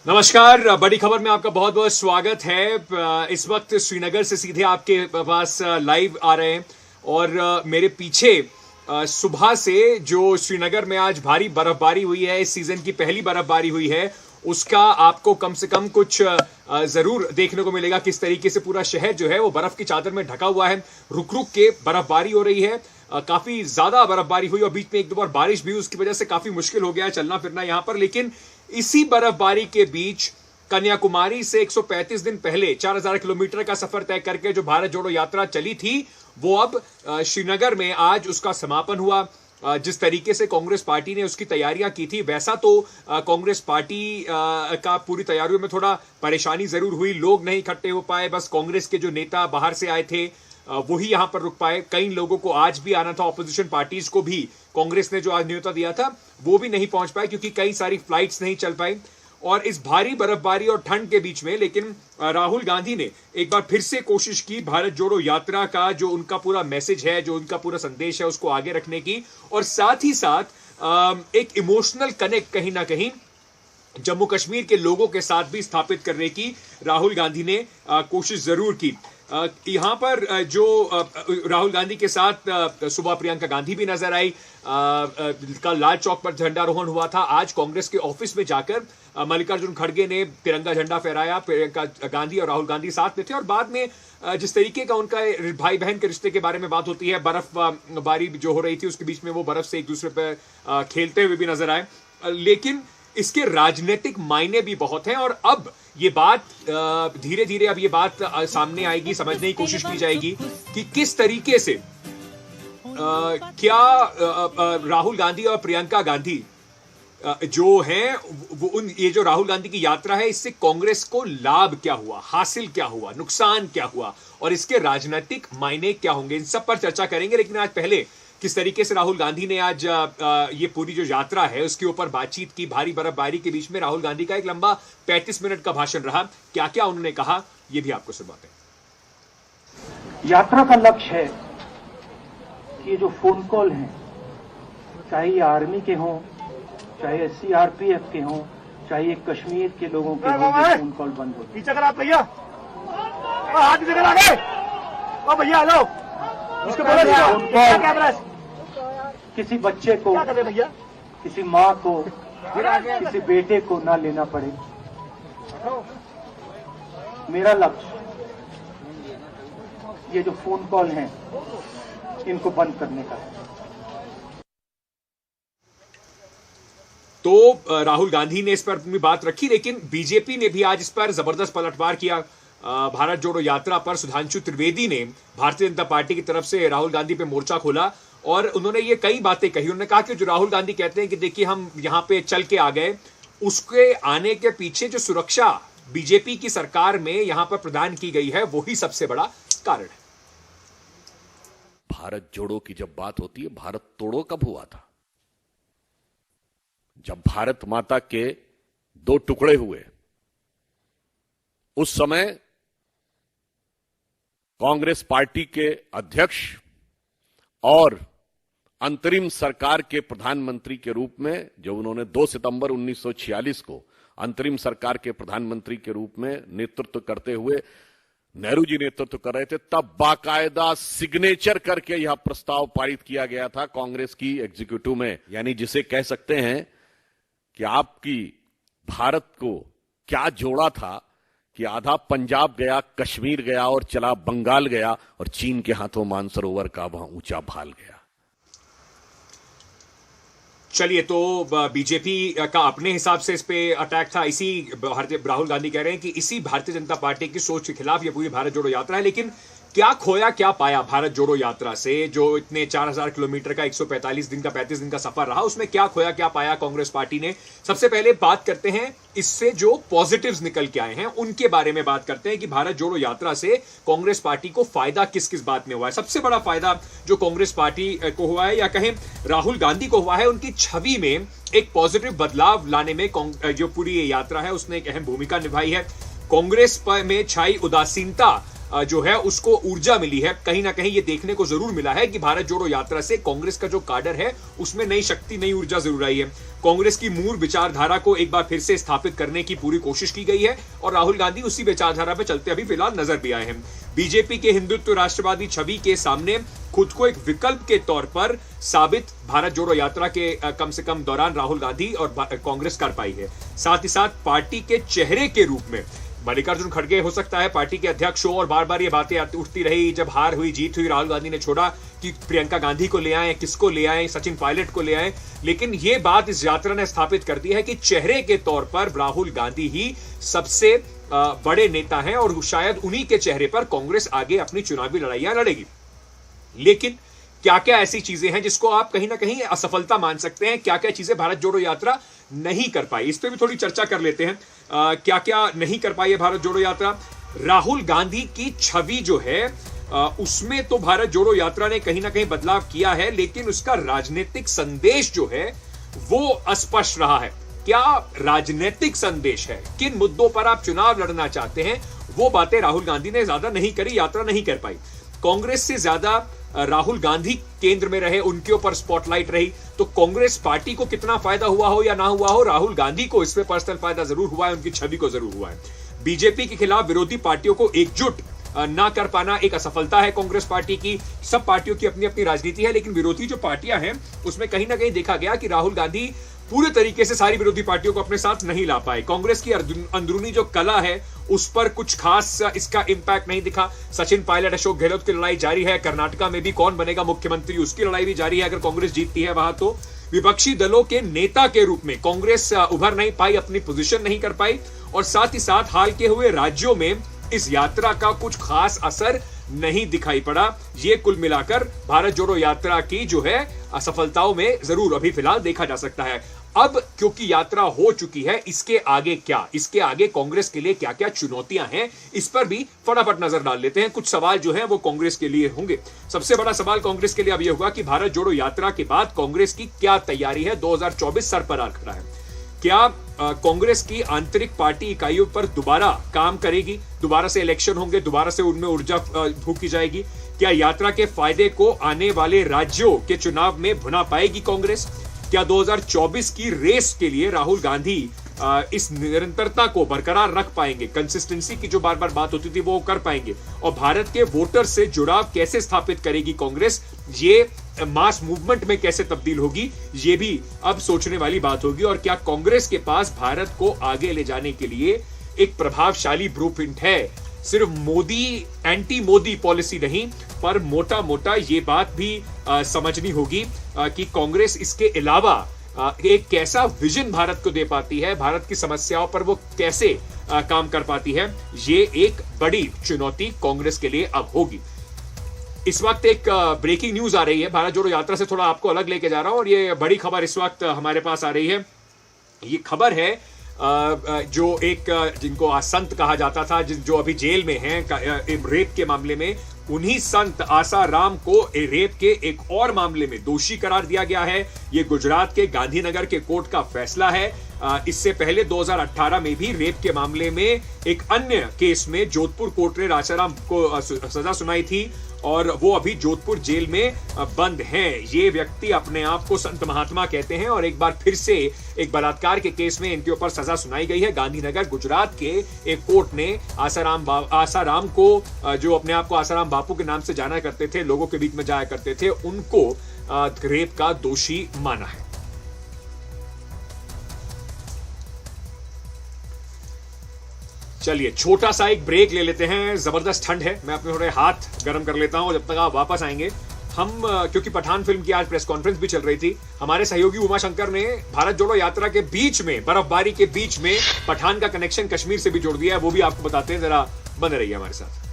नमस्कार। बड़ी खबर में आपका बहुत बहुत स्वागत है। इस वक्त श्रीनगर से सीधे आपके पास लाइव आ रहे हैं और मेरे पीछे सुबह से जो श्रीनगर में आज भारी बर्फबारी हुई है, इस सीजन की पहली बर्फबारी हुई है, उसका आपको कम से कम कुछ जरूर देखने को मिलेगा। किस तरीके से पूरा शहर जो है वो बर्फ की चादर में ढका हुआ है। रुक रुक के बर्फबारी हो रही है। काफी ज्यादा बर्फबारी हुई और बीच में एक दो बार बारिश भी, उसकी वजह से काफी मुश्किल हो गया है चलना फिरना यहां पर। लेकिन इसी बर्फबारी के बीच कन्याकुमारी से 135 दिन पहले 4000 किलोमीटर का सफर तय करके जो भारत जोड़ो यात्रा चली थी, वो अब श्रीनगर में आज उसका समापन हुआ। जिस तरीके से कांग्रेस पार्टी ने उसकी तैयारियां की थी, वैसा तो कांग्रेस पार्टी का पूरी तैयारियों में थोड़ा परेशानी जरूर हुई। लोग नहीं इकट्ठे हो पाए, बस कांग्रेस के जो नेता बाहर से आए थे वही यहां पर रुक पाए। कई लोगों को आज भी आना था, ऑपोजिशन पार्टीज को भी कांग्रेस ने जो आज न्योता दिया था वो भी नहीं पहुंच पाए क्योंकि कई सारी फ्लाइट्स नहीं चल पाई। और इस भारी बर्फबारी और ठंड के बीच में लेकिन राहुल गांधी ने एक बार फिर से कोशिश की भारत जोड़ो यात्रा का जो उनका पूरा मैसेज है, जो उनका पूरा संदेश है, उसको आगे रखने की, और साथ ही साथ एक इमोशनल कनेक्ट कहीं ना कहीं जम्मू कश्मीर के लोगों के साथ भी स्थापित करने की राहुल गांधी ने कोशिश जरूर की। यहां पर जो राहुल गांधी के साथ सुबह प्रियंका गांधी भी नजर आई। कल लाल चौक पर झंडारोहण हुआ था। आज कांग्रेस के ऑफिस में जाकर मल्लिकार्जुन खड़गे ने तिरंगा झंडा फहराया। प्रियंका गांधी और राहुल गांधी साथ में थे और बाद में जिस तरीके का उनका भाई बहन के रिश्ते के बारे में बात होती है, बर्फबारी जो हो रही थी उसके बीच में वो बर्फ से एक दूसरे पर खेलते हुए भी नजर आए। लेकिन इसके राजनीतिक मायने भी बहुत हैं और अब ये बात धीरे धीरे अब ये बात सामने आएगी, समझने की कोशिश की जाएगी कि किस तरीके से क्या राहुल गांधी और प्रियंका गांधी जो हैं वो ये जो राहुल गांधी की यात्रा है, इससे कांग्रेस को लाभ क्या हुआ, हासिल क्या हुआ, नुकसान क्या हुआ और इसके राजनीतिक मायने क्या होंगे, इन सब पर चर्चा करेंगे। लेकिन आज पहले किस तरीके से राहुल गांधी ने आज ये पूरी जो यात्रा है उसके ऊपर बातचीत की। भारी बर्फबारी के बीच में राहुल गांधी का एक लंबा 35 मिनट का भाषण रहा। क्या क्या उन्होंने कहा ये भी आपको सुनवाते हैं। यात्रा का लक्ष्य है कि ये जो फोन कॉल हैं, चाहे ये आर्मी के हों, चाहे सीआरपीएफ के हों, चाहे ये कश्मीर के लोगों के हों, फोन कॉल बंद हो। पीछे कर आप भैया, हाथ पीछे कर आगे। ओ भैया हेलो, इसको बोलो किसी बच्चे को, किसी माँ को, किसी बेटे को ना लेना पड़े। मेरा लक्ष्य ये जो फोन कॉल हैं इनको बंद करने का है। तो राहुल गांधी ने इस पर अपनी बात रखी, लेकिन बीजेपी ने भी आज इस पर जबरदस्त पलटवार किया। भारत जोड़ो यात्रा पर सुधांशु त्रिवेदी ने भारतीय जनता पार्टी की तरफ से राहुल गांधी पे मोर्चा खोला और उन्होंने ये कई बातें कही। उन्होंने कहा कि जो राहुल गांधी कहते हैं कि देखिए हम यहां पे चल के आ गए, उसके आने के पीछे जो सुरक्षा बीजेपी की सरकार में यहां पर प्रदान की गई है वही सबसे बड़ा कारण है। भारत जोड़ो की जब बात होती है, भारत तोड़ो कब हुआ था? जब भारत माता के 2 टुकड़े हुए, उस समय कांग्रेस पार्टी के अध्यक्ष और अंतरिम सरकार के प्रधानमंत्री के रूप में, जब उन्होंने 2 सितंबर 1946 को अंतरिम सरकार के प्रधानमंत्री के रूप में नेतृत्व करते हुए नेहरू जी नेतृत्व कर रहे थे, तब बाकायदा सिग्नेचर करके यह प्रस्ताव पारित किया गया था कांग्रेस की एग्जीक्यूटिव में। यानी जिसे कह सकते हैं कि आपकी भारत को क्या जोड़ा था कि आधा पंजाब गया, कश्मीर गया और चला बंगाल गया और चीन के हाथों मानसरोवर का वहां ऊंचा भाल गया। चलिए, तो बीजेपी का अपने हिसाब से इस पे अटैक था। इसी राहुल गांधी कह रहे हैं कि इसी भारतीय जनता पार्टी की सोच के खिलाफ ये पूरी भारत जोड़ो यात्रा है। लेकिन क्या खोया क्या पाया भारत जोड़ो यात्रा से? जो इतने 4000 किलोमीटर का 145 दिन का 35 दिन का सफर रहा, उसमें क्या खोया क्या पाया कांग्रेस पार्टी ने? सबसे पहले बात करते हैं इससे जो पॉजिटिव्स निकल के आए हैं उनके बारे में बात करते हैं कि भारत जोड़ो यात्रा से कांग्रेस पार्टी को फायदा किस किस बात में हुआ है। सबसे बड़ा फायदा जो कांग्रेस पार्टी को हुआ है या कहें राहुल गांधी को हुआ है, उनकी छवि में एक पॉजिटिव बदलाव लाने में जो पूरी ये यात्रा है उसने एक अहम भूमिका निभाई है। कांग्रेस में छाई उदासीनता जो है उसको ऊर्जा मिली है। कहीं ना कहीं ये देखने को जरूर मिला है कि भारत जोड़ो यात्रा से कांग्रेस का जो काडर है उसमें नई शक्ति, नई ऊर्जा जरूर आई है। कांग्रेस की मूल विचारधारा को एक बार फिर से स्थापित करने की पूरी कोशिश की गई है और राहुल गांधी उसी विचारधारा पर चलते अभी फिलहाल नजर भी आए हैं। बीजेपी के हिंदुत्व राष्ट्रवादी छवि के सामने खुद को एक विकल्प के तौर पर साबित भारत जोड़ो यात्रा के कम से कम दौरान राहुल गांधी और कांग्रेस कर पाई है। साथ ही साथ पार्टी के चेहरे के रूप में मल्लिकार्जुन खड़गे हो सकता है पार्टी के अध्यक्ष हो, और बार बार ये बातें उठती रही, जब हार हुई जीत हुई राहुल गांधी ने छोड़ा कि प्रियंका गांधी को ले आए, किसको ले आए, सचिन पायलट को ले आए। लेकिन ये बात इस यात्रा ने स्थापित कर दी है कि चेहरे के तौर पर राहुल गांधी ही सबसे बड़े नेता हैं और शायद उन्हीं के चेहरे पर कांग्रेस आगे अपनी चुनावी लड़ाइयां लड़ेगी। लेकिन क्या क्या ऐसी चीजें हैं जिसको आप कहीं ना कहीं असफलता मान सकते हैं, क्या क्या चीजें भारत जोड़ो यात्रा नहीं कर पाई, इस पे भी थोड़ी चर्चा कर लेते हैं। क्या क्या नहीं कर पाई है भारत जोड़ो यात्रा। राहुल गांधी की छवि जो है उसमें तो भारत जोड़ो यात्रा ने कहीं ना कहीं बदलाव किया है, लेकिन उसका राजनीतिक संदेश जो है वो अस्पष्ट रहा है। क्या राजनीतिक संदेश है, किन मुद्दों पर आप चुनाव लड़ना चाहते हैं, वो बातें राहुल गांधी ने ज्यादा नहीं करी, यात्रा नहीं कर पाई। कांग्रेस से ज्यादा राहुल गांधी केंद्र में रहे, उनके ऊपर स्पॉटलाइट रही, तो कांग्रेस पार्टी को कितना फायदा हुआ हो या ना हुआ हो, राहुल गांधी को इसमें पर्सनल फायदा जरूर हुआ है, उनकी छवि को जरूर हुआ है। बीजेपी के खिलाफ विरोधी पार्टियों को एकजुट ना कर पाना एक असफलता है कांग्रेस पार्टी की। सब पार्टियों की अपनी अपनी राजनीति है, लेकिन विरोधी जो पार्टियां हैं उसमें कहीं ना कहीं देखा गया कि राहुल गांधी पूरे तरीके से सारी विरोधी पार्टियों को अपने साथ नहीं ला पाए। कांग्रेस की अंदरूनी जो कला है उस पर कुछ खास इसका इंपैक्ट नहीं दिखा। सचिन पायलट, अशोक गहलोत की लड़ाई जारी है, कर्नाटका में भी कौन बनेगा मुख्यमंत्री उसकी लड़ाई भी जारी है। अगर कांग्रेस जीतती है वहां तो विपक्षी दलों के नेता के रूप में कांग्रेस उभर नहीं पाई, अपनी पोजीशन नहीं कर पाई, और साथ ही साथ हाल के हुए राज्यों में इस यात्रा का कुछ खास असर नहीं दिखाई पड़ा। ये कुल मिलाकर भारत जोड़ो यात्रा की जो है असफलताओं में जरूर अभी फिलहाल देखा जा सकता है। अब क्योंकि यात्रा हो चुकी है, इसके आगे क्या, इसके आगे कांग्रेस के लिए क्या क्या चुनौतियां हैं, इस पर भी फटाफट नजर डाल लेते हैं। कुछ सवाल जो है वो कांग्रेस के लिए होंगे। सबसे बड़ा सवाल कांग्रेस के लिए अब यह होगा कि भारत जोड़ो यात्रा के बाद कांग्रेस की क्या तैयारी है। 2024 सर पर आ खड़ा है। क्या कांग्रेस की आंतरिक पार्टी इकाइयों पर दोबारा काम करेगी, दोबारा से इलेक्शन होंगे, दोबारा से उनमें ऊर्जा फूंकी जाएगी? क्या यात्रा के फायदे को आने वाले राज्यों के चुनाव में भुना पाएगी कांग्रेस? क्या 2024 की रेस के लिए राहुल गांधी इस निरंतरता को बरकरार रख पाएंगे? कंसिस्टेंसी की जो बार बार बात होती थी वो कर पाएंगे? और भारत के वोटर से जुड़ाव कैसे स्थापित करेगी कांग्रेस? ये मास मूवमेंट में कैसे तब्दील होगी, ये भी अब सोचने वाली बात होगी। और क्या कांग्रेस के पास भारत को आगे ले जाने के लिए एक प्रभावशाली ब्लूप्रिंट है? सिर्फ मोदी, एंटी मोदी पॉलिसी नहीं, पर मोटा मोटा ये बात भी समझनी होगी कि कांग्रेस इसके अलावा एक कैसा विजन भारत को दे पाती है, भारत की समस्याओं पर वो कैसे काम कर पाती है। ये एक बड़ी चुनौती कांग्रेस के लिए अब होगी। इस वक्त एक ब्रेकिंग न्यूज आ रही है, भारत जोड़ो यात्रा से थोड़ा आपको अलग लेके जा रहा हूं, और ये बड़ी खबर इस वक्त हमारे पास आ रही है। ये खबर है जो एक जिनको संत कहा जाता था, जो अभी जेल में हैं रेप के मामले में, उन्हीं संत आसाराम को रेप के एक और मामले में दोषी करार दिया गया है। ये गुजरात के गांधीनगर के कोर्ट का फैसला है। इससे पहले 2018 में भी रेप के मामले में एक अन्य केस में जोधपुर कोर्ट ने आसाराम को सजा सुनाई थी, और वो अभी जोधपुर जेल में बंद हैं। ये व्यक्ति अपने आप को संत महात्मा कहते हैं, और एक बार फिर से एक बलात्कार के केस में इनके ऊपर सजा सुनाई गई है। गांधीनगर गुजरात के एक कोर्ट ने आसाराम को, जो अपने आप को आसाराम बापू के नाम से जाना करते थे, लोगों के बीच में जाया करते थे, उनको रेप का दोषी माना है। चलिए छोटा सा एक ब्रेक ले लेते हैं, जबरदस्त ठंड है, मैं अपने थोड़े हाथ गर्म कर लेता हूं। जब तक आप वापस आएंगे हम, क्योंकि पठान फिल्म की आज प्रेस कॉन्फ्रेंस भी चल रही थी, हमारे सहयोगी उमा शंकर ने भारत जोड़ो यात्रा के बीच में, बर्फबारी के बीच में पठान का कनेक्शन कश्मीर से भी जोड़ दिया है, वो भी आपको बताते हैं। जरा बने रहिए हमारे साथ।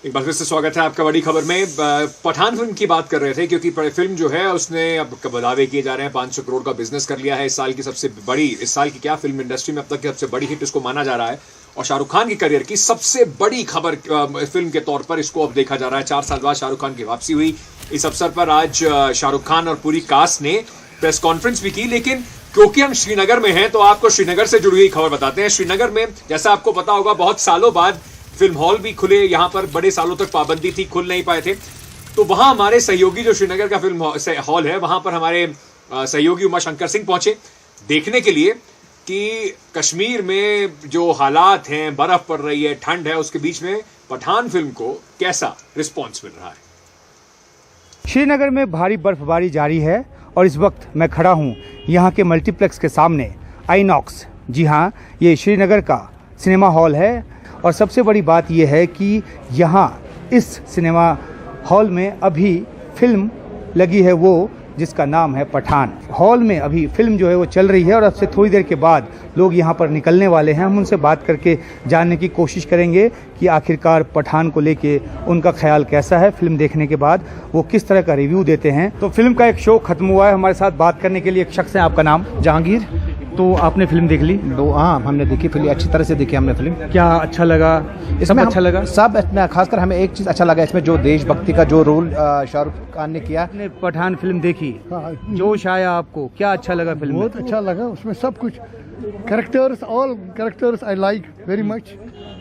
एक बार फिर से स्वागत है आपका बड़ी खबर में। पठान फिल्म की बात कर रहे थे, क्योंकि फिल्म जो है उसने अब दावे किए जा रहे हैं 500 करोड़ का बिजनेस कर लिया है। इस साल की सबसे बड़ी, इस साल की क्या फिल्म इंडस्ट्री में अब तक की सबसे बड़ी हिट इसको माना जा रहा है, और शाहरुख खान की करियर की सबसे बड़ी खबर फिल्म के तौर पर इसको अब देखा जा रहा है। 4 साल बाद शाहरुख खान की वापसी हुई। इस अवसर पर आज शाहरुख खान और पूरी कास्ट ने प्रेस कॉन्फ्रेंस भी की, लेकिन क्योंकि हम श्रीनगर में हैं तो आपको श्रीनगर से जुड़ी हुई खबर बताते हैं। श्रीनगर में जैसा आपको पता होगा बहुत सालों बाद फिल्म हॉल भी खुले, यहां पर बड़े सालों तक पाबंदी थी, खुल नहीं पाए थे। तो वहां हमारे सहयोगी जो श्रीनगर का फिल्म हॉल है वहां पर हमारे सहयोगी उमाशंकर सिंह पहुंचे देखने के लिए कि कश्मीर में जो हालात हैं, बर्फ पड़ रही है, ठंड है, उसके बीच में पठान फिल्म को कैसा रिस्पॉन्स मिल रहा है। श्रीनगर में भारी बर्फबारी जारी है और इस वक्त मैं खड़ा हूं यहां के मल्टीप्लेक्स के सामने, आइनॉक्स। जी हां, ये श्रीनगर का सिनेमा हॉल है और सबसे बड़ी बात यह है कि यहां इस सिनेमा हॉल में अभी फिल्म लगी है वो जिसका नाम है पठान। हॉल में अभी फिल्म जो है वो चल रही है और अब से थोड़ी देर के बाद लोग यहाँ पर निकलने वाले हैं। हम उनसे बात करके जानने की कोशिश करेंगे कि आखिरकार पठान को लेके उनका ख्याल कैसा है, फिल्म देखने के बाद वो किस तरह का रिव्यू देते हैं। तो फिल्म का एक शो खत्म हुआ है, हमारे साथ बात करने के लिए एक शख्स है। आपका नाम? जहांगीर। तो आपने फिल्म देख ली? हाँ, हमने देखी फिल्म, अच्छी तरह से देखी हमने फिल्म। क्या अच्छा लगा? इसमें अच्छा लगा सब। खासकर हमें एक चीज़ अच्छा लगा इसमें, जो देशभक्ति का जो रोल शाहरुख खान ने किया। आपने पठान फिल्म देखी, जोश आया आपको, क्या अच्छा लगा फिल्म? बहुत अच्छा लगा, उसमें सब कुछ characters, all characters I like very much.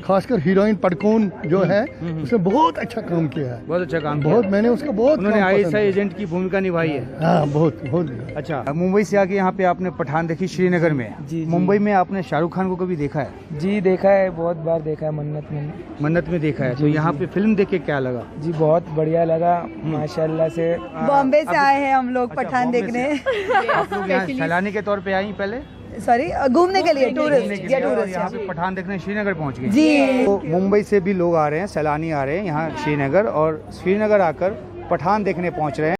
खासकर हीरोइन पडकोन जो है उसने बहुत अच्छा काम किया है, बहुत अच्छा काम बहुत किया। मैंने उसका बहुत उन्होंने काम पसंद आईएसआई एजेंट की भूमिका निभाई है। हाँ, बहुत बहुत अच्छा, मुंबई से आके यहाँ पे आपने पठान देखी श्रीनगर में। जी। मुंबई में आपने शाहरुख खान को कभी देखा है? जी देखा है, बहुत बार देखा है, मन्नत में देखा है। तो यहाँ पे फिल्म देख के क्या लगा? जी बहुत बढ़िया लगा माशाल्लाह से। बॉम्बे से आए हैं हम लोग पठान बॉम्बे देखने। आप लोग यहाँ सैलानी के तौर पे आई पहले? सॉरी, घूमने के लिए, टूरिस्ट या और टूरिस्ट। यहाँ पे पठान देखने श्रीनगर पहुँच गए। जी। तो मुंबई से भी लोग आ रहे हैं, सैलानी आ रहे हैं यहाँ श्रीनगर, और श्रीनगर आकर पठान देखने पहुँच रहे हैं।